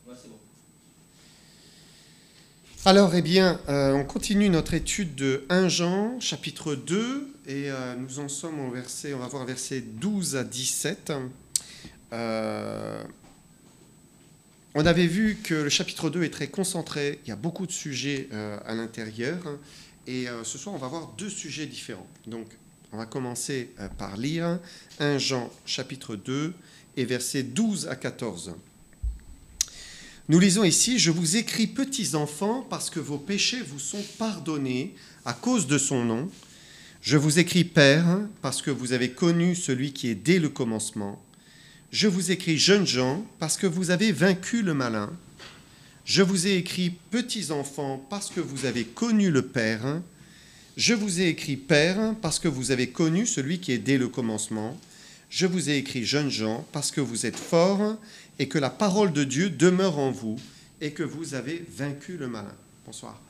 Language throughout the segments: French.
Ouais, c'est bon. Alors, eh bien, on continue notre étude de 1 Jean, chapitre 2, et nous en sommes au verset, on va voir versets 12 à 17. On avait vu que le chapitre 2 est très concentré, il y a beaucoup de sujets à l'intérieur, et ce soir, on va voir deux sujets différents. Donc, on va commencer par lire 1 Jean, chapitre 2, et versets 12 à 14. Nous lisons ici, « Je vous écris, petits enfants, parce que vos péchés vous sont pardonnés à cause de son nom. Je vous écris, pères, parce que vous avez connu celui qui est dès le commencement. Je vous écris, jeunes gens, parce que vous avez vaincu le malin. Je vous ai écrit, petits enfants, parce que vous avez connu le Père. Je vous ai écrit, pères, parce que vous avez connu celui qui est dès le commencement. Je vous ai écrit, jeunes gens, parce que vous êtes forts et que la parole de Dieu demeure en vous et que vous avez vaincu le malin. » Bonsoir.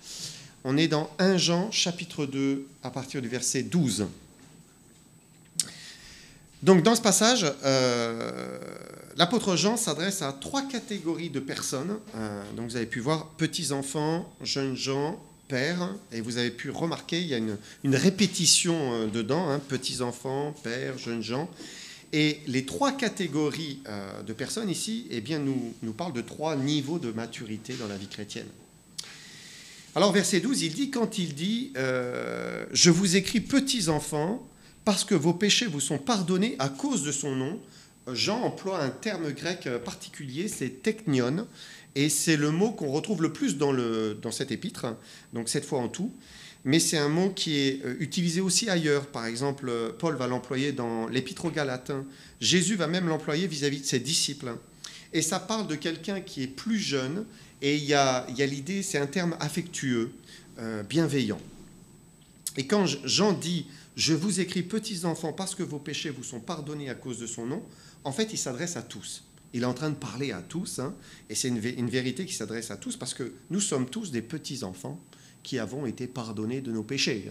On est dans 1 Jean, chapitre 2, à partir du verset 12. Donc, dans ce passage, l'apôtre Jean s'adresse à trois catégories de personnes. Donc, vous avez pu voir petits-enfants, jeunes gens, pères, et vous avez pu remarquer, il y a une répétition dedans, petits-enfants, pères, jeunes gens. Et les trois catégories de personnes ici, eh bien, nous parlent de trois niveaux de maturité dans la vie chrétienne. Alors, verset 12, quand il dit « Je vous écris, petits-enfants, parce que vos péchés vous sont pardonnés à cause de son nom », Jean emploie un terme grec particulier, c'est teknion, et c'est le mot qu'on retrouve le plus dans cet épître, donc 7 fois en tout. Mais c'est un mot qui est utilisé aussi ailleurs. Par exemple, Paul va l'employer dans l'Épître aux Galates. Jésus va même l'employer vis-à-vis de ses disciples. Et ça parle de quelqu'un qui est plus jeune, et il y a l'idée, c'est un terme affectueux, bienveillant. Et quand Jean dit « Je vous écris, petits enfants, parce que vos péchés vous sont pardonnés à cause de son nom », en fait, il s'adresse à tous. Il est en train de parler à tous, et c'est une vérité qui s'adresse à tous, parce que nous sommes tous des petits enfants qui avons été pardonnés de nos péchés.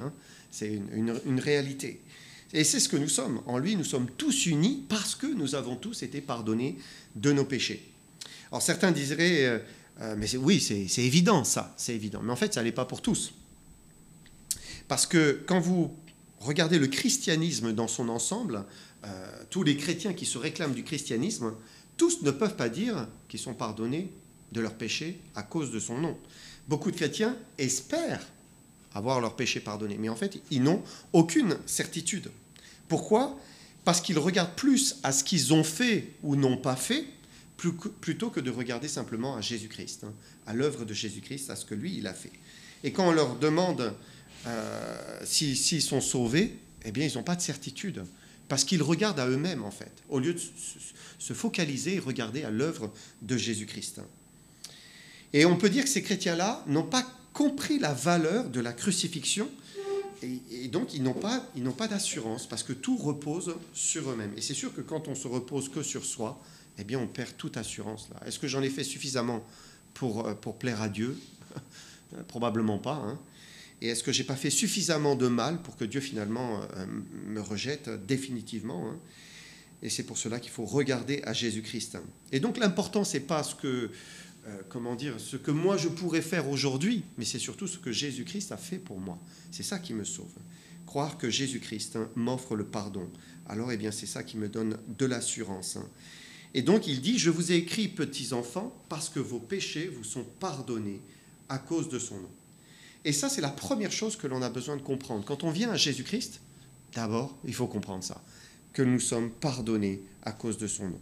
C'est une réalité. Et c'est ce que nous sommes. En lui, nous sommes tous unis parce que nous avons tous été pardonnés de nos péchés. Alors certains diraient, mais oui, c'est évident ça, c'est évident. Mais en fait, ça n'est pas pour tous. Parce que quand vous regardez le christianisme dans son ensemble, tous les chrétiens qui se réclament du christianisme, tous ne peuvent pas dire qu'ils sont pardonnés de leurs péchés à cause de son nom. Beaucoup de chrétiens espèrent avoir leurs péchés pardonnés, mais en fait, ils n'ont aucune certitude. Pourquoi ? Parce qu'ils regardent plus à ce qu'ils ont fait ou n'ont pas fait, plutôt que de regarder simplement à Jésus-Christ, à l'œuvre de Jésus-Christ, à ce que lui, il a fait. Et quand on leur demande s'ils sont sauvés, eh bien, ils n'ont pas de certitude, parce qu'ils regardent à eux-mêmes, en fait, au lieu de se focaliser et regarder à l'œuvre de Jésus-Christ. Et on peut dire que ces chrétiens-là n'ont pas compris la valeur de la crucifixion, et donc ils n'ont pas d'assurance, parce que tout repose sur eux-mêmes. Et c'est sûr que quand on se repose que sur soi, eh bien on perd toute assurance là. Est-ce que j'en ai fait suffisamment pour plaire à Dieu ? Probablement pas. Et est-ce que j'ai pas fait suffisamment de mal pour que Dieu finalement me rejette définitivement ? Et c'est pour cela qu'il faut regarder à Jésus-Christ. Et donc l'important, c'est pas ce que moi je pourrais faire aujourd'hui, mais c'est surtout ce que Jésus-Christ a fait pour moi. C'est ça qui me sauve. Croire que Jésus-Christ m'offre le pardon. Alors, eh bien, c'est ça qui me donne de l'assurance. Et donc, il dit, « Je vous ai écrit, petits enfants, parce que vos péchés vous sont pardonnés à cause de son nom. » Et ça, c'est la première chose que l'on a besoin de comprendre. Quand on vient à Jésus-Christ, d'abord, il faut comprendre ça, que nous sommes pardonnés à cause de son nom.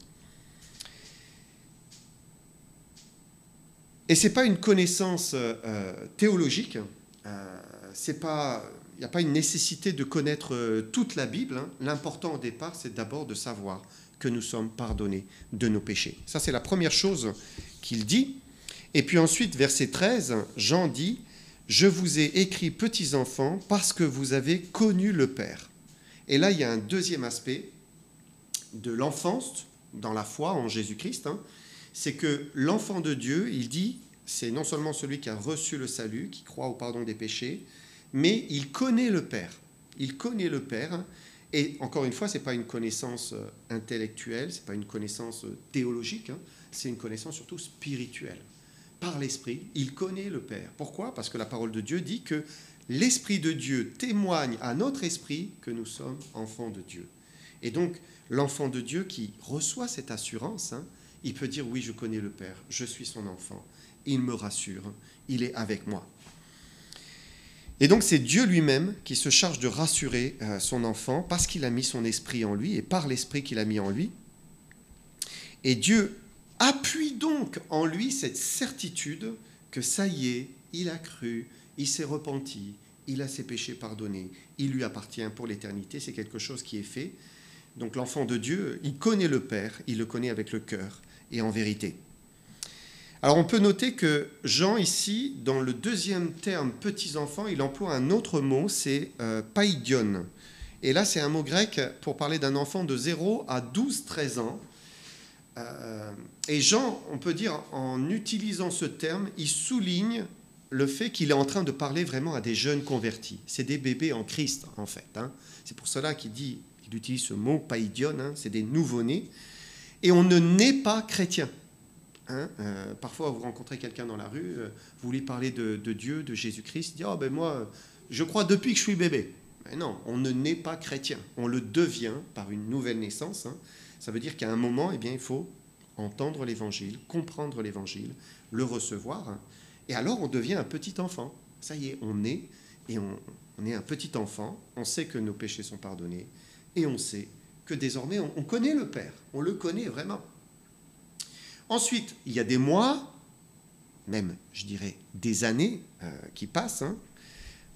Et ce n'est pas une connaissance théologique, il n'y a pas une nécessité de connaître toute la Bible. L'important au départ, c'est d'abord de savoir que nous sommes pardonnés de nos péchés. Ça, c'est la première chose qu'il dit. Et puis ensuite, verset 13, Jean dit, « Je vous ai écrit, petits enfants, parce que vous avez connu le Père. » Et là, il y a un deuxième aspect de l'enfance dans la foi en Jésus-Christ, c'est que l'enfant de Dieu, il dit, c'est non seulement celui qui a reçu le salut, qui croit au pardon des péchés, mais il connaît le Père. Il connaît le Père, et encore une fois, ce n'est pas une connaissance intellectuelle, ce n'est pas une connaissance théologique, c'est une connaissance surtout spirituelle. Par l'Esprit, il connaît le Père. Pourquoi? Parce que la parole de Dieu dit que l'Esprit de Dieu témoigne à notre esprit que nous sommes enfants de Dieu. Et donc, l'enfant de Dieu qui reçoit cette assurance, il peut dire, oui, je connais le Père, je suis son enfant, il me rassure, il est avec moi. Et donc, c'est Dieu lui-même qui se charge de rassurer son enfant parce qu'il a mis son esprit en lui et par l'esprit qu'il a mis en lui. Et Dieu appuie donc en lui cette certitude que ça y est, il a cru, il s'est repenti, il a ses péchés pardonnés, il lui appartient pour l'éternité, c'est quelque chose qui est fait. Donc l'enfant de Dieu, il connaît le Père, il le connaît avec le cœur et en vérité. Alors on peut noter que Jean ici, dans le deuxième terme « petits-enfants », il emploie un autre mot, c'est « paidion ». Et là c'est un mot grec pour parler d'un enfant de 0 à 12-13 ans. Et Jean, on peut dire, en utilisant ce terme, il souligne le fait qu'il est en train de parler vraiment à des jeunes convertis. C'est des bébés en Christ, en fait. C'est pour cela qu'il utilise ce mot « paidion », c'est des nouveau-nés. Et on ne naît pas chrétien. Parfois, vous rencontrez quelqu'un dans la rue, vous lui parlez de Dieu, de Jésus-Christ, il dit « Oh, ben moi, je crois depuis que je suis bébé ». Mais non, on ne naît pas chrétien. On le devient par une nouvelle naissance. Ça veut dire qu'à un moment, eh bien, il faut entendre l'Évangile, comprendre l'Évangile, le recevoir. Et alors, on devient un petit enfant. Ça y est, on est, et on est un petit enfant. On sait que nos péchés sont pardonnés. Et on sait que désormais, on connaît le Père. On le connaît vraiment. Ensuite, il y a des mois, même, je dirais, des années qui passent.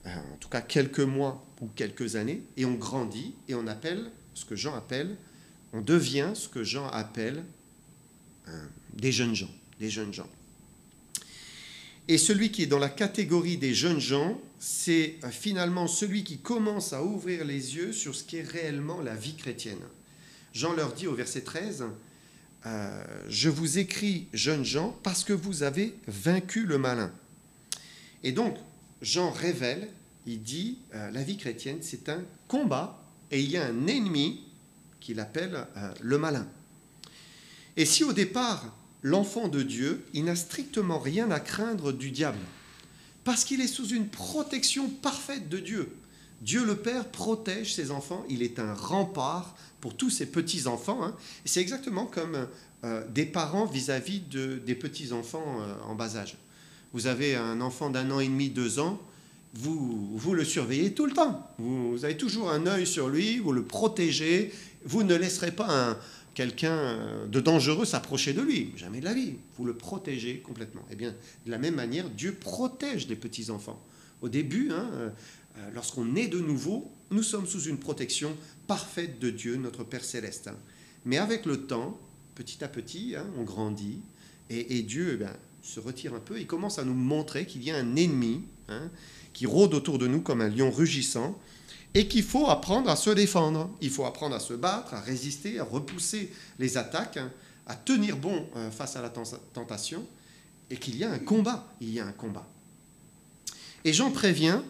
En tout cas, quelques mois ou quelques années. Et on grandit et on appelle ce que Jean appelle... On devient ce que Jean appelle des jeunes gens. Des jeunes gens. Et celui qui est dans la catégorie des jeunes gens, c'est finalement celui qui commence à ouvrir les yeux sur ce qu'est réellement la vie chrétienne. Jean leur dit au verset 13, « Je vous écris, jeunes gens, parce que vous avez vaincu le malin. » Et donc, Jean révèle, il dit, la vie chrétienne, c'est un combat, et il y a un ennemi qu'il appelle le malin. Et si au départ, l'enfant de Dieu, il n'a strictement rien à craindre du diable, parce qu'il est sous une protection parfaite de Dieu. Dieu le Père protège ses enfants, il est un rempart pour tous ses petits-enfants. Et c'est exactement comme des parents vis-à-vis des petits-enfants en bas âge. Vous avez un enfant d'1 an et demi, 2 ans, vous le surveillez tout le temps. Vous avez toujours un œil sur lui, vous le protégez. Vous ne laisserez pas quelqu'un de dangereux s'approcher de lui. Jamais de la vie. Vous le protégez complètement. Eh bien, de la même manière, Dieu protège les petits-enfants. Au début, lorsqu'on est de nouveau, nous sommes sous une protection parfaite de Dieu, notre Père Céleste. Mais avec le temps, petit à petit, on grandit et Dieu se retire un peu et commence à nous montrer qu'il y a un ennemi qui rôde autour de nous comme un lion rugissant et qu'il faut apprendre à se défendre. Il faut apprendre à se battre, à résister, à repousser les attaques, à tenir bon face à la tentation et qu'il y a un combat. Il y a un combat. Et Jean prévient,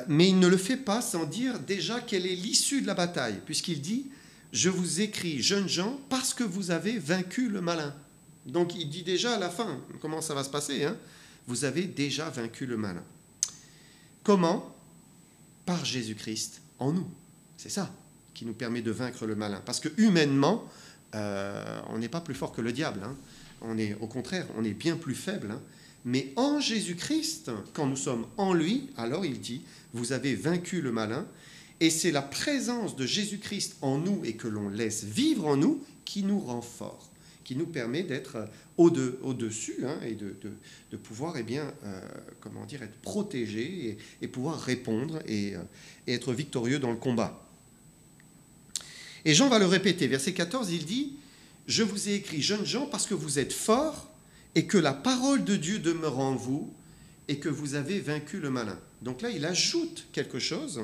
mais il ne le fait pas sans dire déjà quelle est l'issue de la bataille, puisqu'il dit « Je vous écris, jeunes gens, parce que vous avez vaincu le malin. » Donc il dit déjà à la fin, comment ça va se passer, vous avez déjà vaincu le malin. Comment? Par Jésus-Christ en nous. C'est ça qui nous permet de vaincre le malin. Parce que humainement, on n'est pas plus fort que le diable. Au contraire, on est bien plus faible. Mais en Jésus-Christ, quand nous sommes en lui, alors il dit, vous avez vaincu le malin. Et c'est la présence de Jésus-Christ en nous et que l'on laisse vivre en nous qui nous rend forts, qui nous permet d'être au-dessus et de pouvoir être protégé et pouvoir répondre et être victorieux dans le combat. Et Jean va le répéter, verset 14, il dit « Je vous ai écrit, jeunes gens, parce que vous êtes forts et que la parole de Dieu demeure en vous et que vous avez vaincu le malin. » Donc là, il ajoute quelque chose,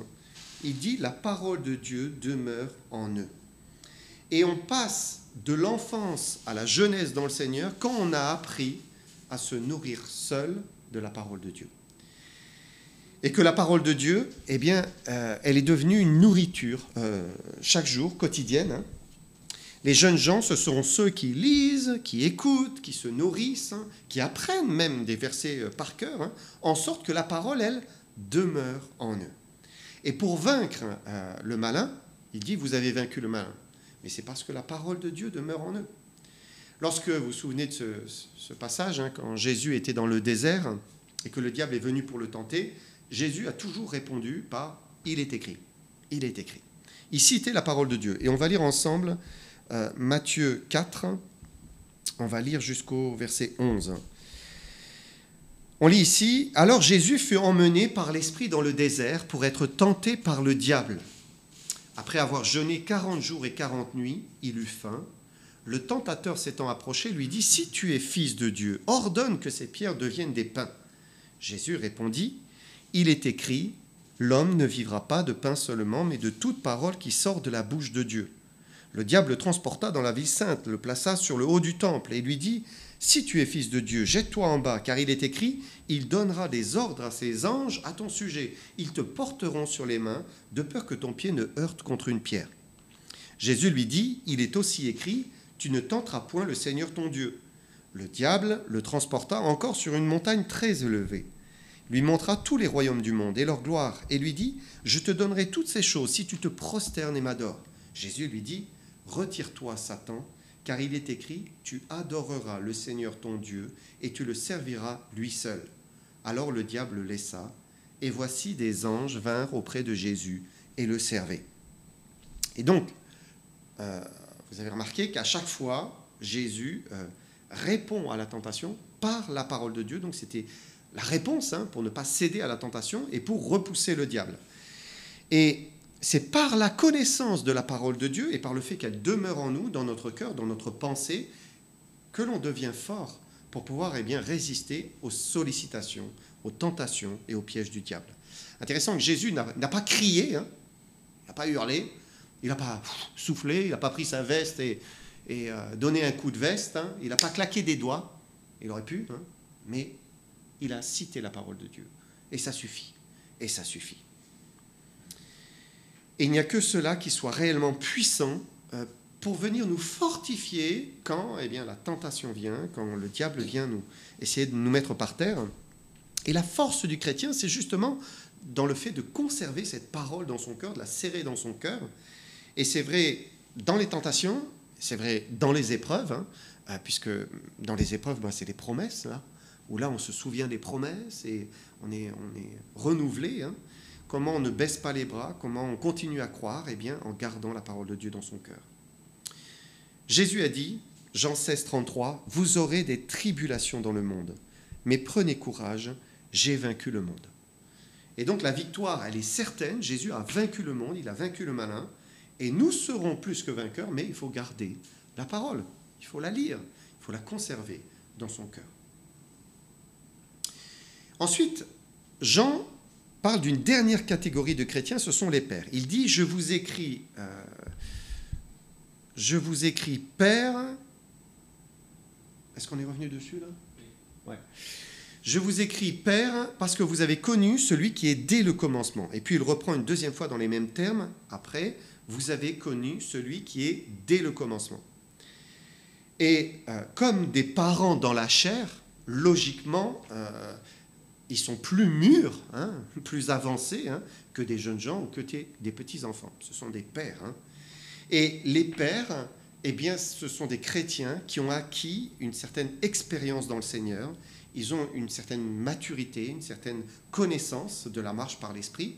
il dit « La parole de Dieu demeure en eux. » Et on passe de l'enfance à la jeunesse dans le Seigneur quand on a appris à se nourrir seul de la parole de Dieu. Et que la parole de Dieu, elle est devenue une nourriture chaque jour, quotidienne. Les jeunes gens, ce seront ceux qui lisent, qui écoutent, qui se nourrissent, qui apprennent même des versets par cœur, en sorte que la parole, elle, demeure en eux. Et pour vaincre le malin, il dit, vous avez vaincu le malin. Mais c'est parce que la parole de Dieu demeure en eux. Lorsque vous vous souvenez de ce passage, quand Jésus était dans le désert et que le diable est venu pour le tenter, Jésus a toujours répondu par « il est écrit ». Il est écrit. Il citait la parole de Dieu. Et on va lire ensemble Matthieu 4, on va lire jusqu'au verset 11. On lit ici, « Alors Jésus fut emmené par l'Esprit dans le désert pour être tenté par le diable. Après avoir jeûné 40 jours et 40 nuits, il eut faim. Le tentateur s'étant approché lui dit, « Si tu es fils de Dieu, ordonne que ces pierres deviennent des pains. » Jésus répondit, « Il est écrit, l'homme ne vivra pas de pain seulement, mais de toute parole qui sort de la bouche de Dieu. » Le diable le transporta dans la ville sainte, le plaça sur le haut du temple et lui dit, « Si tu es fils de Dieu, jette-toi en bas, car il est écrit, il donnera des ordres à ses anges à ton sujet. Ils te porteront sur les mains, de peur que ton pied ne heurte contre une pierre. » Jésus lui dit, « Il est aussi écrit, tu ne tenteras point le Seigneur ton Dieu. » Le diable le transporta encore sur une montagne très élevée, lui montra tous les royaumes du monde et leur gloire, et lui dit, « Je te donnerai toutes ces choses si tu te prosternes et m'adores. » Jésus lui dit, « Retire-toi, Satan, car il est écrit, tu adoreras le Seigneur ton Dieu, et tu le serviras lui seul. » Alors le diable le laissa, et voici des anges vinrent auprès de Jésus et le servaient. Et donc, vous avez remarqué qu'à chaque fois, Jésus répond à la tentation par la parole de Dieu. Donc c'était la réponse pour ne pas céder à la tentation et pour repousser le diable. Et c'est par la connaissance de la parole de Dieu et par le fait qu'elle demeure en nous, dans notre cœur, dans notre pensée, que l'on devient fort pour pouvoir résister aux sollicitations, aux tentations et aux pièges du diable. Intéressant que Jésus n'a pas crié, il n'a pas hurlé, il n'a pas soufflé, il n'a pas pris sa veste et donné un coup de veste, il n'a pas claqué des doigts, il aurait pu, mais il a cité la parole de Dieu. Et ça suffit. Et ça suffit. Et il n'y a que cela qui soit réellement puissant pour venir nous fortifier quand la tentation vient, quand le diable vient nous essayer de nous mettre par terre. Et la force du chrétien, c'est justement dans le fait de conserver cette parole dans son cœur, de la serrer dans son cœur. Et c'est vrai dans les tentations, c'est vrai dans les épreuves, puisque dans les épreuves, c'est les promesses, là, où là on se souvient des promesses et on est renouvelé. Comment on ne baisse pas les bras, comment on continue à croire, en gardant la parole de Dieu dans son cœur. Jésus a dit, Jean 16, 33, « Vous aurez des tribulations dans le monde, mais prenez courage, j'ai vaincu le monde. » Et donc la victoire, elle est certaine, Jésus a vaincu le monde, il a vaincu le malin, et nous serons plus que vainqueurs, mais il faut garder la parole, il faut la lire, il faut la conserver dans son cœur. Ensuite, Jean parle d'une dernière catégorie de chrétiens, ce sont les pères. Il dit, je vous écris père. Est-ce qu'on est revenu dessus là ? Ouais. Je vous écris père parce que vous avez connu celui qui est dès le commencement. Et puis il reprend une deuxième fois dans les mêmes termes, après, vous avez connu celui qui est dès le commencement. Et comme des parents dans la chair, logiquement, ils sont plus mûrs, plus avancés que des jeunes gens ou que des petits-enfants. Ce sont des pères. Et les pères, ce sont des chrétiens qui ont acquis une certaine expérience dans le Seigneur. Ils ont une certaine maturité, une certaine connaissance de la marche par l'Esprit.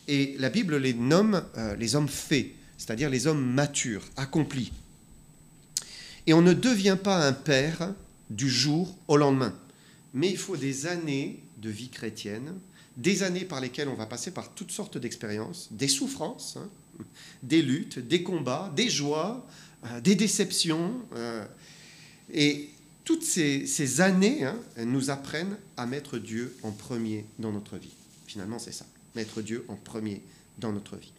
Et la Bible les nomme les hommes faits, c'est-à-dire les hommes matures, accomplis. Et on ne devient pas un père du jour au lendemain. Mais il faut des années de vie chrétienne, des années par lesquelles on va passer par toutes sortes d'expériences, des souffrances, des luttes, des combats, des joies, des déceptions. Et toutes ces années nous apprennent à mettre Dieu en premier dans notre vie. Finalement, c'est ça, mettre Dieu en premier dans notre vie.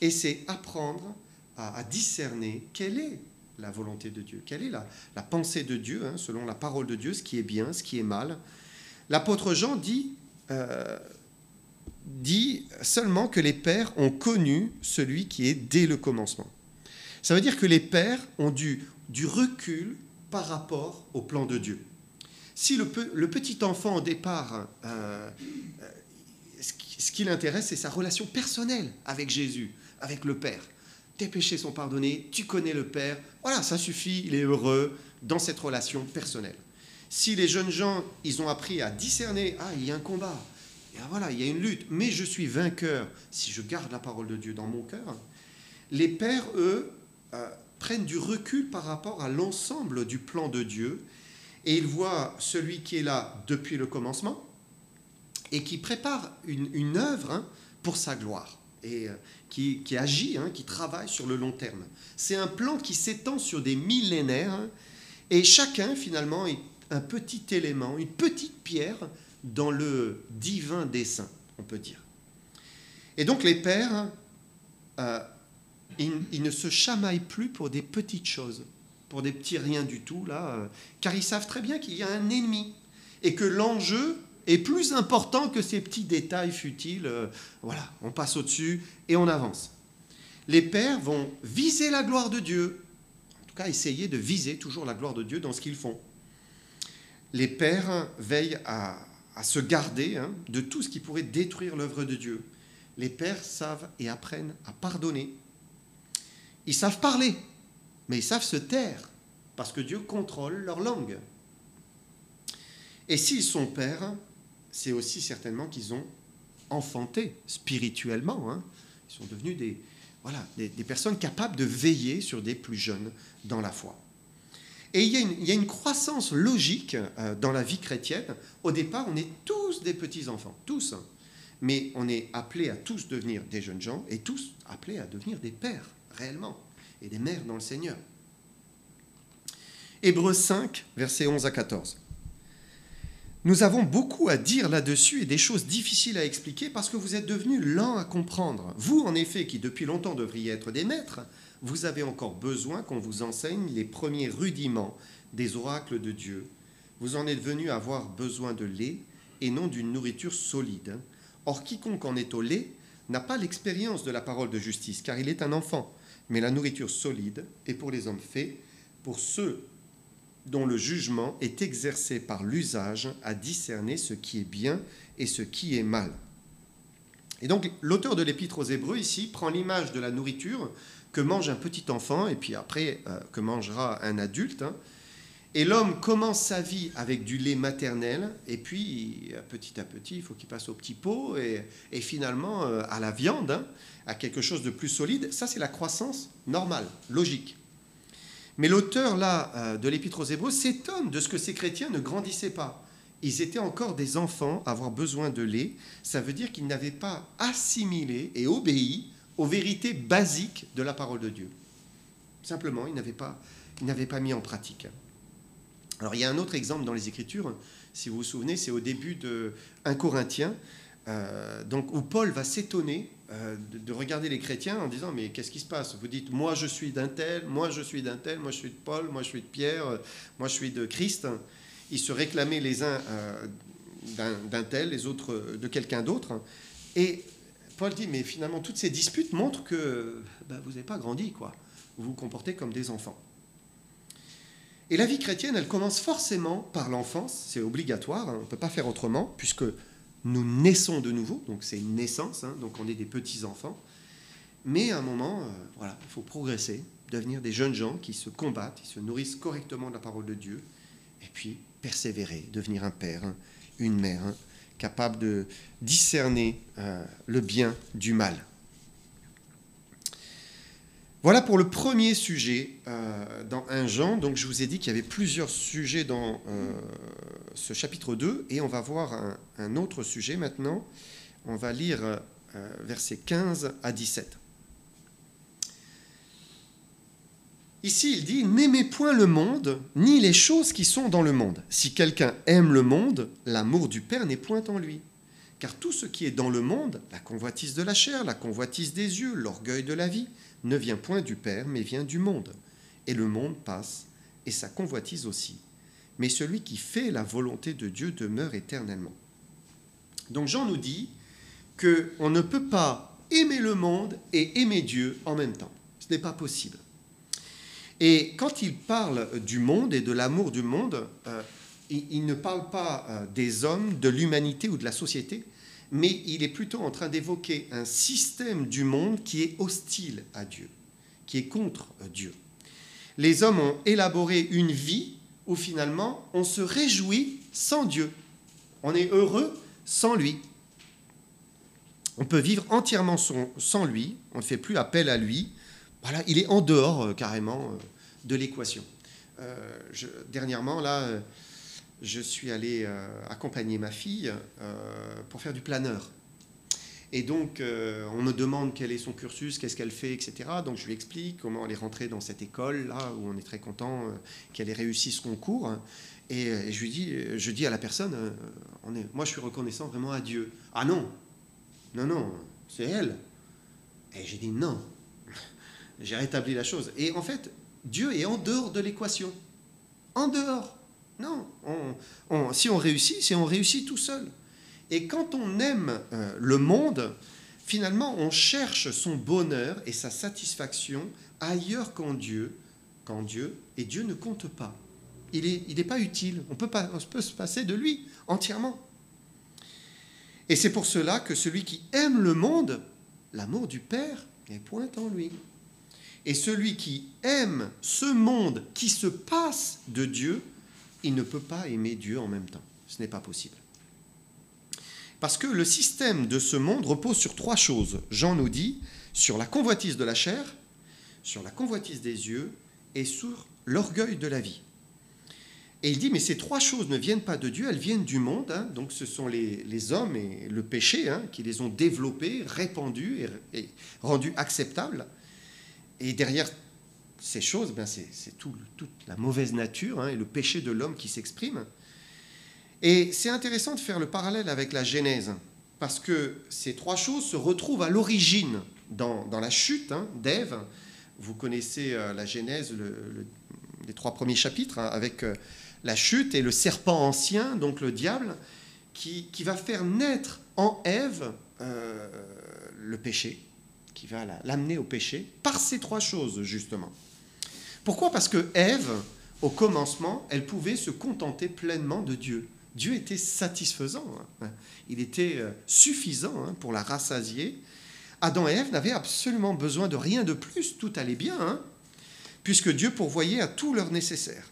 Et c'est apprendre à discerner quelle est la volonté de Dieu, quelle est la pensée de Dieu, selon la parole de Dieu, ce qui est bien, ce qui est mal. L'apôtre Jean dit seulement que les pères ont connu celui qui est dès le commencement. Ça veut dire que les pères ont du recul par rapport au plan de Dieu. Si le petit enfant au départ, ce qui l'intéresse, c'est sa relation personnelle avec Jésus, avec le Père. Tes péchés sont pardonnés, tu connais le Père, voilà, ça suffit, il est heureux dans cette relation personnelle. Si les jeunes gens, ils ont appris à discerner, il y a un combat, et voilà, il y a une lutte, mais je suis vainqueur si je garde la parole de Dieu dans mon cœur, les pères, eux, prennent du recul par rapport à l'ensemble du plan de Dieu, et ils voient celui qui est là depuis le commencement, et qui prépare une œuvre pour sa gloire, et qui agit, qui travaille sur le long terme. C'est un plan qui s'étend sur des millénaires, et chacun, finalement, est un petit élément, une petite pierre dans le divin dessein, on peut dire. Et donc les pères, ils ne se chamaillent plus pour des petites choses, pour des petits riens du tout, là, car ils savent très bien qu'il y a un ennemi, et que l'enjeu est plus important que ces petits détails futiles. Voilà, on passe au-dessus et on avance. Les pères vont viser la gloire de Dieu, en tout cas essayer de viser toujours la gloire de Dieu dans ce qu'ils font. Les pères veillent à se garder de tout ce qui pourrait détruire l'œuvre de Dieu. Les pères savent et apprennent à pardonner. Ils savent parler, mais ils savent se taire, parce que Dieu contrôle leur langue. Et s'ils sont pères, c'est aussi certainement qu'ils ont enfanté spirituellement. Ils sont devenus des personnes capables de veiller sur des plus jeunes dans la foi. Et il y a une croissance logique dans la vie chrétienne. Au départ, on est tous des petits-enfants, tous. Mais on est appelés à tous devenir des jeunes gens et tous appelés à devenir des pères, réellement, et des mères dans le Seigneur. Hébreux 5, versets 11 à 14. Nous avons beaucoup à dire là-dessus et des choses difficiles à expliquer parce que vous êtes devenus lents à comprendre. Vous, en effet, qui depuis longtemps devriez être des maîtres, vous avez encore besoin qu'on vous enseigne les premiers rudiments des oracles de Dieu. Vous en êtes venus à avoir besoin de lait et non d'une nourriture solide. Or, quiconque en est au lait n'a pas l'expérience de la parole de justice, car il est un enfant. Mais la nourriture solide est pour les hommes faits, pour ceux dont le jugement est exercé par l'usage à discerner ce qui est bien et ce qui est mal. Et donc, l'auteur de l'Épître aux Hébreux, ici, prend l'image de la nourriture que mange un petit enfant, et puis après, que mangera un adulte. Et l'homme commence sa vie avec du lait maternel, et puis, petit à petit, il faut qu'il passe au petit pot, et finalement, à la viande, à quelque chose de plus solide. Ça, c'est la croissance normale, logique. Mais l'auteur là de l'Épître aux Hébreux s'étonne de ce que ces chrétiens ne grandissaient pas. Ils étaient encore des enfants à avoir besoin de lait. Ça veut dire qu'ils n'avaient pas assimilé et obéi aux vérités basiques de la parole de Dieu. Simplement, ils n'avaient pas mis en pratique. Alors, il y a un autre exemple dans les Écritures, si vous vous souvenez, c'est au début de 1 Corinthiens, où Paul va s'étonner de regarder les chrétiens en disant « Mais qu'est-ce qui se passe ?» Vous dites « Moi, je suis d'un tel, moi, je suis d'un tel, moi, je suis de Paul, moi, je suis de Pierre, moi, je suis de Christ. » Ils se réclamaient les uns d'un tel, les autres de quelqu'un d'autre. Et Paul dit « Mais finalement, toutes ces disputes montrent que vous n'avez pas grandi, quoi. Vous vous comportez comme des enfants. » Et la vie chrétienne, elle commence forcément par l'enfance, c'est obligatoire, on ne peut pas faire autrement, puisque nous naissons de nouveau, donc c'est une naissance, donc on est des petits-enfants. Mais à un moment, il faut progresser, devenir des jeunes gens qui se combattent, qui se nourrissent correctement de la parole de Dieu, et puis persévérer, devenir un père, une mère, capable de discerner le bien du mal. Voilà pour le premier sujet dans 1 Jean. Donc je vous ai dit qu'il y avait plusieurs sujets dans ce chapitre 2 et on va voir un autre sujet maintenant. On va lire versets 15 à 17. Ici, il dit « N'aimez point le monde, ni les choses qui sont dans le monde. Si quelqu'un aime le monde, l'amour du Père n'est point en lui. Car tout ce qui est dans le monde, la convoitise de la chair, la convoitise des yeux, l'orgueil de la vie, ne vient point du Père, mais vient du monde. Et le monde passe, et sa convoitise aussi. Mais celui qui fait la volonté de Dieu demeure éternellement. » Donc Jean nous dit qu'on ne peut pas aimer le monde et aimer Dieu en même temps. Ce n'est pas possible. Et quand il parle du monde et de l'amour du monde, il ne parle pas des hommes, de l'humanité ou de la société, mais il est plutôt en train d'évoquer un système du monde qui est hostile à Dieu, qui est contre Dieu. Les hommes ont élaboré une vie où finalement on se réjouit sans Dieu. On est heureux sans lui. On peut vivre entièrement sans lui, on ne fait plus appel à lui. Voilà, il est en dehors carrément de l'équation. Dernièrement, là, je suis allé accompagner ma fille pour faire du planeur. Et donc, on me demande quel est son cursus, qu'est-ce qu'elle fait, etc. Donc, je lui explique comment elle est rentrée dans cette école, là, où on est très content qu'elle ait réussi ce concours. Et je dis à la personne, moi, je suis reconnaissant vraiment à Dieu. Ah non, non, c'est elle. Et j'ai dit non. J'ai rétabli la chose. Et en fait, Dieu est en dehors de l'équation. En dehors. Non. Si on réussit tout seul. Et quand on aime le monde, finalement, on cherche son bonheur et sa satisfaction ailleurs qu'en Dieu, et Dieu ne compte pas. Il n'est pas utile. On peut se passer de lui entièrement. Et c'est pour cela que celui qui aime le monde, l'amour du Père n'est point en lui. Et celui qui aime ce monde qui se passe de Dieu, il ne peut pas aimer Dieu en même temps. Ce n'est pas possible. Parce que le système de ce monde repose sur 3 choses. Jean nous dit, sur la convoitise de la chair, sur la convoitise des yeux et sur l'orgueil de la vie. Et il dit, mais ces 3 choses ne viennent pas de Dieu, elles viennent du monde. Hein, donc ce sont les hommes et le péché qui les ont développés, répandus et rendus acceptables. Et derrière ces choses, c'est toute la mauvaise nature et le péché de l'homme qui s'exprime. Et c'est intéressant de faire le parallèle avec la Genèse, parce que ces 3 choses se retrouvent à l'origine dans la chute d'Ève. Vous connaissez la Genèse, les 3 premiers chapitres, avec la chute et le serpent ancien, donc le diable, qui va faire naître en Ève le péché, qui va l'amener au péché, par ces 3 choses, justement. Pourquoi ? Parce que Ève, au commencement, elle pouvait se contenter pleinement de Dieu. Dieu était satisfaisant, il était suffisant pour la rassasier. Adam et Ève n'avaient absolument besoin de rien de plus, tout allait bien, puisque Dieu pourvoyait à tout leur nécessaire.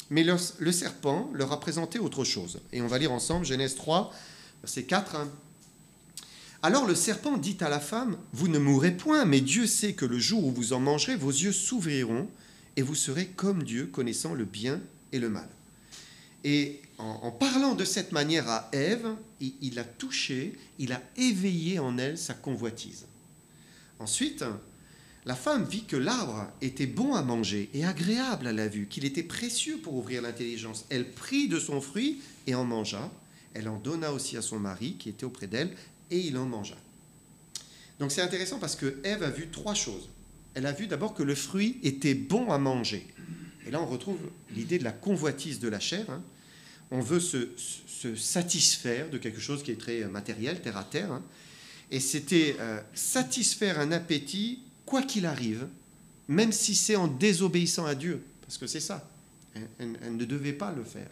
Mais le serpent leur a présenté autre chose. Et on va lire ensemble Genèse 3, verset 4. Alors le serpent dit à la femme, « Vous ne mourrez point, mais Dieu sait que le jour où vous en mangerez, vos yeux s'ouvriront et vous serez comme Dieu, connaissant le bien et le mal. » Et en parlant de cette manière à Ève, il a touché, il a éveillé en elle sa convoitise. Ensuite, la femme vit que l'arbre était bon à manger et agréable à la vue, qu'il était précieux pour ouvrir l'intelligence. Elle prit de son fruit et en mangea. Elle en donna aussi à son mari qui était auprès d'elle et il en mangea. Donc c'est intéressant parce que Ève a vu 3 choses. Elle a vu d'abord que le fruit était bon à manger. Et là on retrouve l'idée de la convoitise de la chair. On veut se satisfaire de quelque chose qui est très matériel, terre à terre. Et c'était satisfaire un appétit quoi qu'il arrive, même si c'est en désobéissant à Dieu, parce que c'est ça. Elle ne devait pas le faire.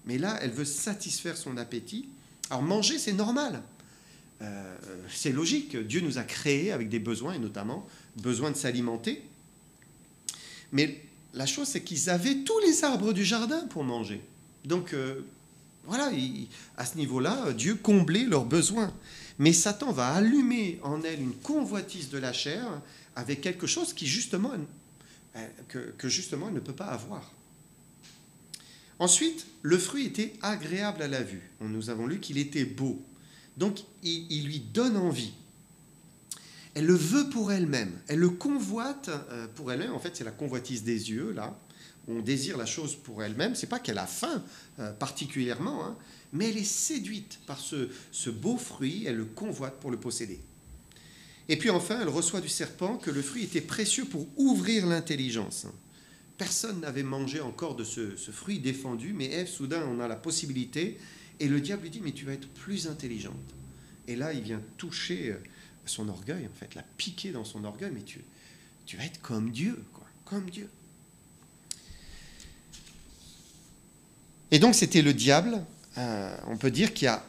Mais là, elle veut satisfaire son appétit. Alors manger, c'est normal. C'est logique. Dieu nous a créés avec des besoins, et notamment besoin de s'alimenter. Mais la chose, c'est qu'ils avaient tous les arbres du jardin pour manger. Donc, voilà, à ce niveau-là, Dieu comblait leurs besoins. Mais Satan va allumer en elle une convoitise de la chair avec quelque chose qui, justement, que justement, elle ne peut pas avoir. Ensuite, le fruit était agréable à la vue. Nous avons lu qu'il était beau. Donc, il lui donne envie. Elle le veut pour elle-même. Elle le convoite pour elle-même. En fait, c'est la convoitise des yeux, là. On désire la chose pour elle-même. Ce n'est pas qu'elle a faim particulièrement, mais elle est séduite par ce beau fruit. Elle le convoite pour le posséder. Et puis enfin, elle reçoit du serpent que le fruit était précieux pour ouvrir l'intelligence. Personne n'avait mangé encore de ce fruit défendu, mais Ève, soudain, on a la possibilité. Et le diable lui dit, mais tu vas être plus intelligente. Et là, il vient toucher son orgueil, en fait, la piquer dans son orgueil, mais tu vas être comme Dieu, quoi, comme Dieu. Et donc c'était le diable, on peut dire, qui a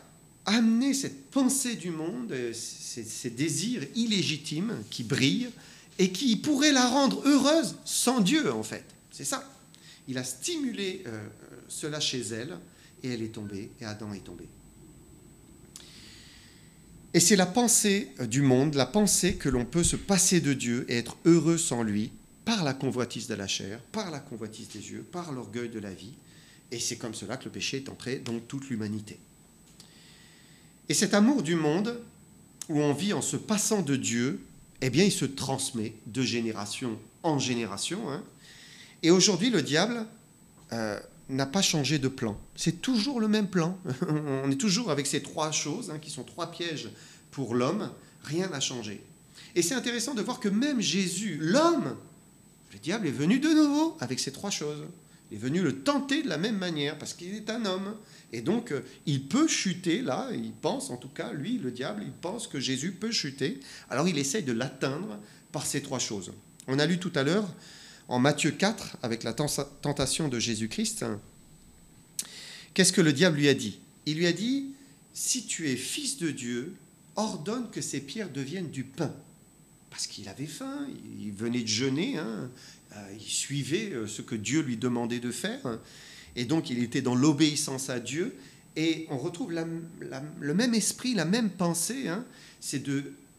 amené cette pensée du monde, ces désirs illégitimes qui brillent et qui pourraient la rendre heureuse sans Dieu, en fait. C'est ça. Il a stimulé cela chez elle et elle est tombée, et Adam est tombé. Et c'est la pensée du monde, la pensée que l'on peut se passer de Dieu et être heureux sans lui, par la convoitise de la chair, par la convoitise des yeux, par l'orgueil de la vie. Et c'est comme cela que le péché est entré dans toute l'humanité. Et cet amour du monde, où on vit en se passant de Dieu, eh bien, il se transmet de génération en génération. Hein. Et aujourd'hui, le diable n'a pas changé de plan. C'est toujours le même plan. On est toujours avec ces trois choses, qui sont trois pièges pour l'homme. Rien n'a changé. Et c'est intéressant de voir que même Jésus, l'homme, le diable est venu de nouveau avec ces trois choses. Il est venu le tenter de la même manière, parce qu'il est un homme. Et donc, il peut chuter, là, il pense, en tout cas, lui, le diable, il pense que Jésus peut chuter. Alors, il essaye de l'atteindre par ces trois choses. On a lu tout à l'heure, en Matthieu 4, avec la tentation de Jésus-Christ, qu'est-ce que le diable lui a dit? Il lui a dit, si tu es fils de Dieu, ordonne que ces pierres deviennent du pain. Parce qu'il avait faim, il venait de jeûner, il suivait ce que Dieu lui demandait de faire, et donc il était dans l'obéissance à Dieu, et on retrouve le même esprit, la même pensée, c'est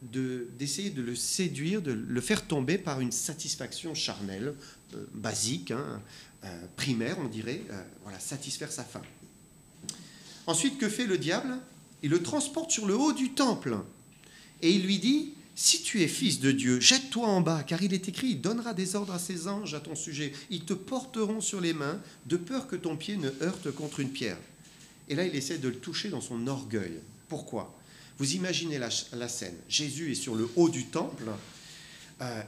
d'essayer de le séduire, de le faire tomber par une satisfaction charnelle, basique, primaire, on dirait, satisfaire sa faim. Ensuite, que fait le diable? Il le transporte sur le haut du temple, et il lui dit, si tu es fils de Dieu, jette-toi en bas, car il est écrit, il donnera des ordres à ses anges à ton sujet. Ils te porteront sur les mains, de peur que ton pied ne heurte contre une pierre. Et là, il essaie de le toucher dans son orgueil. Pourquoi? Vous imaginez la scène. Jésus est sur le haut du temple,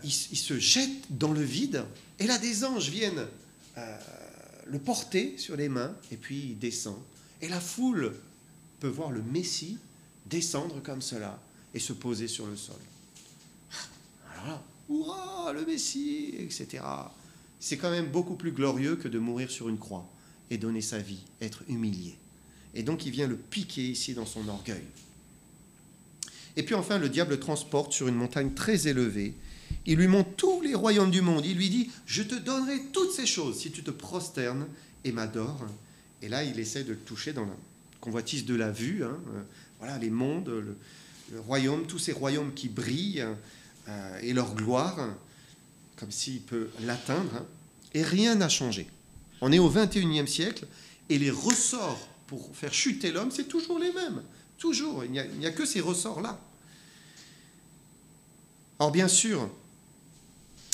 il se jette dans le vide, et là, des anges viennent le porter sur les mains, et puis il descend. Et la foule peut voir le Messie descendre comme cela et se poser sur le sol. Alors là, hurrah, le Messie, etc. C'est quand même beaucoup plus glorieux que de mourir sur une croix et donner sa vie, être humilié. Et donc il vient le piquer ici dans son orgueil. Et puis enfin, le diable le transporte sur une montagne très élevée. Il lui montre tous les royaumes du monde. Il lui dit, je te donnerai toutes ces choses si tu te prosternes et m'adores. Et là, il essaie de le toucher dans la convoitise de la vue. Voilà, les mondes, le royaume, tous ces royaumes qui brillent et leur gloire, comme s'il peut l'atteindre. Et rien n'a changé. On est au XXIe siècle et les ressorts pour faire chuter l'homme, c'est toujours les mêmes. Toujours. Il n'y a que ces ressorts-là. Alors bien sûr,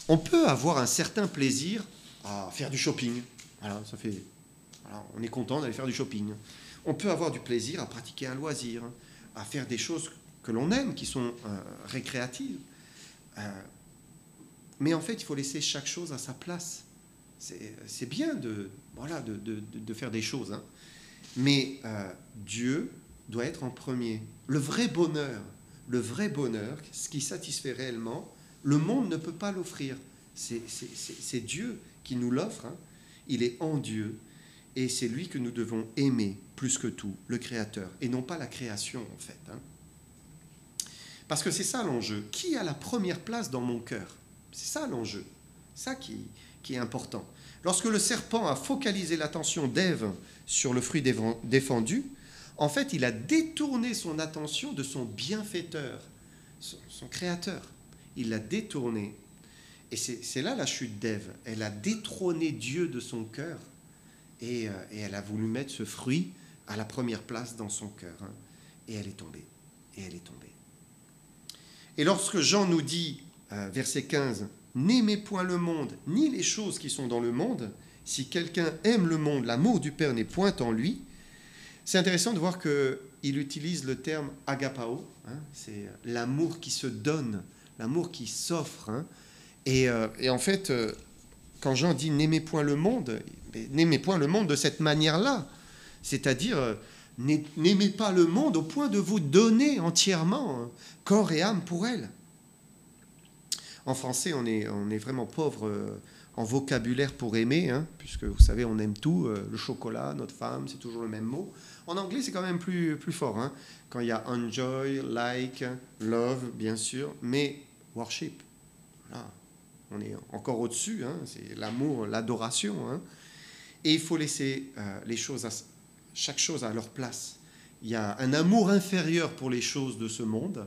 on peut avoir un certain plaisir à faire du shopping. Voilà, on est content d'aller faire du shopping. On peut avoir du plaisir à pratiquer un loisir, à faire des choses que l'on aime, qui sont récréatives. Mais en fait, il faut laisser chaque chose à sa place. C'est bien de faire des choses. Mais Dieu doit être en premier. Le vrai bonheur, ce qui satisfait réellement, le monde ne peut pas l'offrir. C'est Dieu qui nous l'offre. Il est en Dieu. Et c'est lui que nous devons aimer plus que tout, le Créateur, et non pas la création, en fait. Parce que c'est ça l'enjeu. Qui a la première place dans mon cœur? C'est ça l'enjeu. Ça qui est important. Lorsque le serpent a focalisé l'attention d'Ève sur le fruit défendu, en fait, il a détourné son attention de son bienfaiteur, son Créateur. Il l'a détourné. Et c'est là la chute d'Ève. Elle a détrôné Dieu de son cœur. Et elle a voulu mettre ce fruit à la première place dans son cœur. Et elle est tombée. Et lorsque Jean nous dit, verset 15, « N'aimez point le monde, ni les choses qui sont dans le monde. Si quelqu'un aime le monde, l'amour du Père n'est point en lui. » C'est intéressant de voir qu'il utilise le terme « agapao ». C'est l'amour qui se donne, l'amour qui s'offre. Et en fait, quand Jean dit « N'aimez point le monde », n'aimez point le monde de cette manière-là. C'est-à-dire, n'aimez pas le monde au point de vous donner entièrement corps et âme pour elle. En français, on est vraiment pauvre en vocabulaire pour aimer, hein, puisque vous savez, on aime tout, le chocolat, notre femme, c'est toujours le même mot. En anglais, c'est quand même plus fort, hein, quand il y a enjoy, like, love, bien sûr, mais worship, voilà, on est encore au-dessus, hein, c'est l'amour, l'adoration, hein, et il faut laisser chaque chose à leur place. Il y a un amour inférieur pour les choses de ce monde,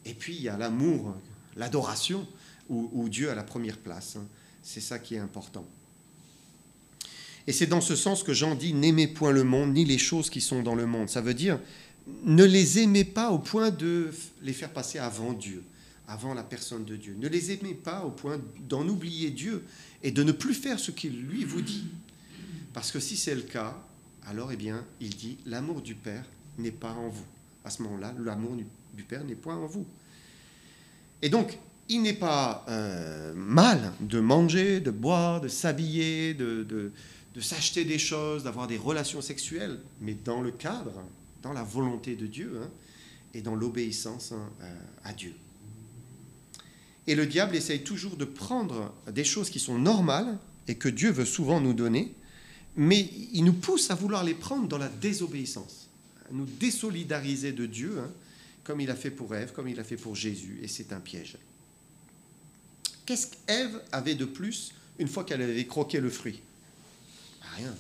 et puis il y a l'amour, l'adoration, où Dieu a la première place, hein. C'est ça qui est important. Et c'est dans ce sens que Jean dit « N'aimez point le monde, ni les choses qui sont dans le monde ». Ça veut dire « Ne les aimez pas au point de les faire passer avant Dieu, avant la personne de Dieu. Ne les aimez pas au point d'en oublier Dieu et de ne plus faire ce qu'il lui vous dit. Parce que si c'est le cas, alors eh bien, il dit « L'amour du Père n'est pas en vous ». À ce moment-là, l'amour du Père n'est point en vous. Et donc, il n'est pas mal de manger, de boire, de s'habiller, de s'acheter des choses, d'avoir des relations sexuelles, mais dans le cadre, dans la volonté de Dieu, hein, et dans l'obéissance, hein, à Dieu. Et le diable essaye toujours de prendre des choses qui sont normales et que Dieu veut souvent nous donner, mais il nous pousse à vouloir les prendre dans la désobéissance, à nous désolidariser de Dieu, hein, comme il a fait pour Ève, comme il a fait pour Jésus, et c'est un piège. Qu'est-ce qu'Ève avait de plus une fois qu'elle avait croqué le fruit? Rien.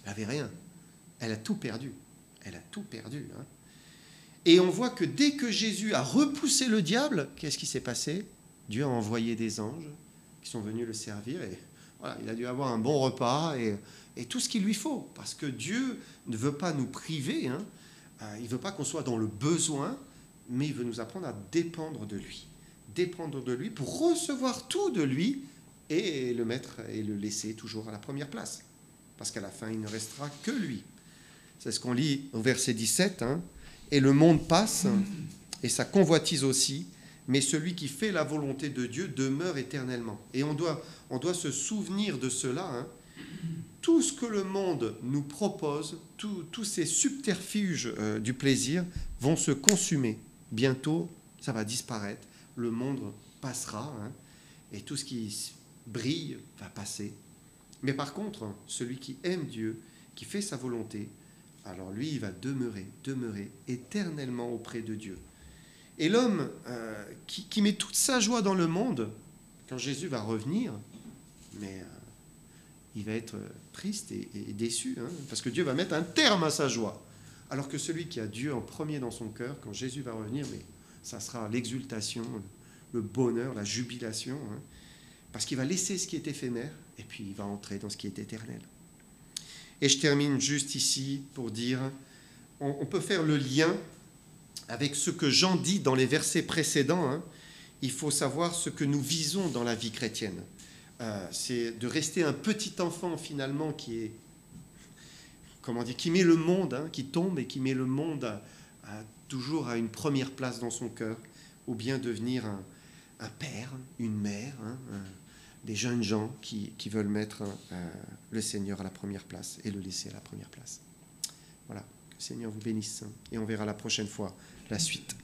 Elle n'avait rien. Elle a tout perdu. Elle a tout perdu. Hein. Et on voit que dès que Jésus a repoussé le diable, qu'est-ce qui s'est passé? Dieu a envoyé des anges qui sont venus le servir. Et voilà, il a dû avoir un bon repas et tout ce qu'il lui faut. Parce que Dieu ne veut pas nous priver. Hein. Il ne veut pas qu'on soit dans le besoin, mais il veut nous apprendre à dépendre de lui. Dépendre de lui pour recevoir tout de lui et le mettre et le laisser toujours à la première place. Parce qu'à la fin, il ne restera que lui. C'est ce qu'on lit au verset 17. Hein. Et le monde passe, et sa convoitise aussi, mais celui qui fait la volonté de Dieu demeure éternellement. Et on doit se souvenir de cela. Hein. Tout ce que le monde nous propose, tous ces subterfuges du plaisir vont se consumer. Bientôt, ça va disparaître. Le monde passera, hein, et tout ce qui brille va passer. Mais par contre, celui qui aime Dieu, qui fait sa volonté, alors lui, il va demeurer éternellement auprès de Dieu. Et l'homme qui met toute sa joie dans le monde, quand Jésus va revenir, mais il va être triste et déçu, hein, parce que Dieu va mettre un terme à sa joie. Alors que celui qui a Dieu en premier dans son cœur, quand Jésus va revenir, mais ça sera l'exultation, le bonheur, la jubilation, hein, parce qu'il va laisser ce qui est éphémère, et puis il va entrer dans ce qui est éternel. Et je termine juste ici pour dire, on peut faire le lien avec ce que Jean dit dans les versets précédents. Hein. Il faut savoir ce que nous visons dans la vie chrétienne. C'est de rester un petit enfant finalement qui met le monde, hein, qui tombe et qui met le monde toujours à une première place dans son cœur, ou bien devenir un père, une mère, hein, des jeunes gens qui veulent mettre le Seigneur à la première place et le laisser à la première place. Voilà, que le Seigneur vous bénisse, et on verra la prochaine fois la suite.